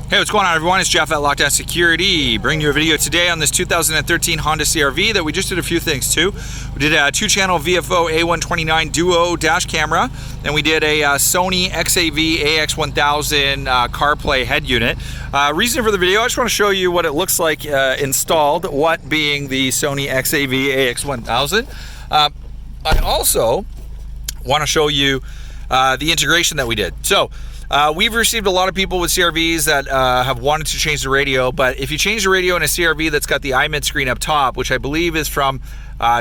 Hey, what's going on, everyone? It's Jeff at Lockdown Security, bringing you a video today on this 2013 Honda CR-V that we just did a few things to. We did a 2-channel VFO A129 Duo dash camera, and we did a Sony XAV-AX1000 CarPlay head unit. Reason for the video, I just want to show you what it looks like installed, what being the Sony XAV-AX1000. I also want to show you the integration that we did. So, we've received a lot of people with CR-Vs that have wanted to change the radio, but if you change the radio in a CR-V that's got the iMid screen up top, which I believe is from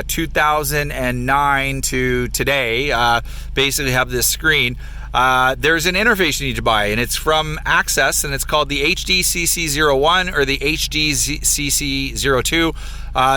2009 to today, basically have this screen, there's an interface you need to buy, and it's from Access, and it's called the HDCC01 or the HDCC02.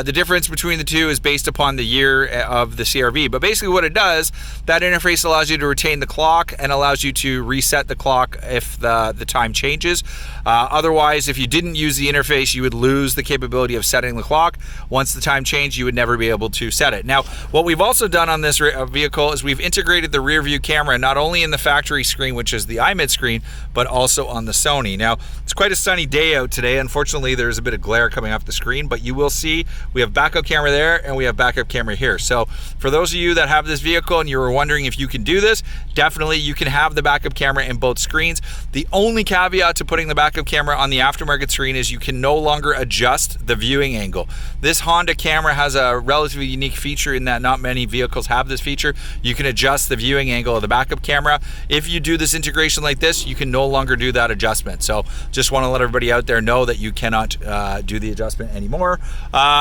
The difference between the two is based upon the year of the CR-V, but basically what it does, that interface allows you to retain the clock and allows you to reset the clock if the time changes. Otherwise, if you didn't use the interface, you would lose the capability of setting the clock. Once the time changed, you would never be able to set it. Now, what we've also done on this vehicle is we've integrated the rear view camera, not only in the factory screen, which is the iMid screen, but also on the Sony. Now, it's quite a sunny day out today. Unfortunately, there's a bit of glare coming off the screen, but you will see we have backup camera there and we have backup camera here. So for those of you that have this vehicle and you were wondering if you can do this, definitely you can have the backup camera in both screens. The only caveat to putting the backup camera on the aftermarket screen is you can no longer adjust the viewing angle. This Honda camera has a relatively unique feature in that not many vehicles have this feature. You can adjust the viewing angle of the backup camera. If you do this integration like this, you can no longer do that adjustment. So just want to let everybody out there know that you cannot do the adjustment anymore.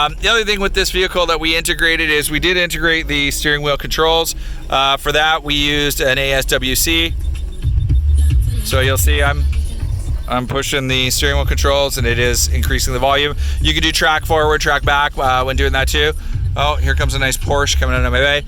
The other thing with this vehicle that we integrated is we did integrate the steering wheel controls. For that, we used an ASWC. So you'll see I'm pushing the steering wheel controls and it is increasing the volume. You can do track forward, track back when doing that too. Oh, here comes a nice Porsche coming out of my way.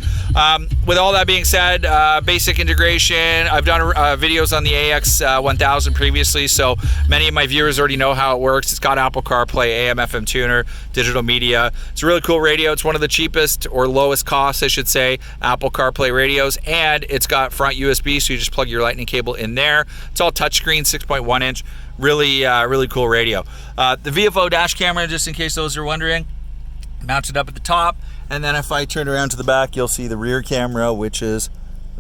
With all that being said, basic integration. I've done videos on the AX1000 previously, so many of my viewers already know how it works. It's got Apple CarPlay, AM/FM tuner, digital media. It's a really cool radio. It's one of the cheapest or lowest cost, I should say, Apple CarPlay radios, and it's got front USB, so you just plug your lightning cable in there. It's all touchscreen, 6.1 inch. Really cool radio. The VFO dash camera, just in case those are wondering, mounted up at the top, and then if I turn around to the back, you'll see the rear camera, which is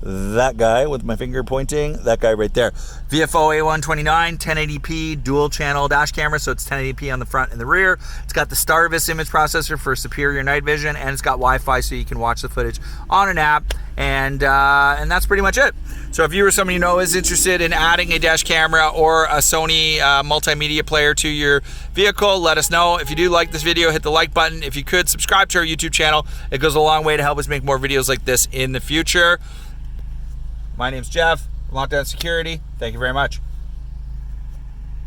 that guy with my finger pointing, that guy right there. VFO A129 1080p dual channel dash camera, so it's 1080p on the front and the rear. It's got the Starvis image processor for superior night vision, and it's got Wi-Fi, so you can watch the footage on an app, and that's pretty much it. So if you or somebody you know is interested in adding a dash camera or a Sony multimedia player to your vehicle, let us know. If you do like this video, hit the like button. If you could, subscribe to our YouTube channel. It goes a long way to help us make more videos like this in the future. My name's Jeff, Lockdown Security. Thank you very much.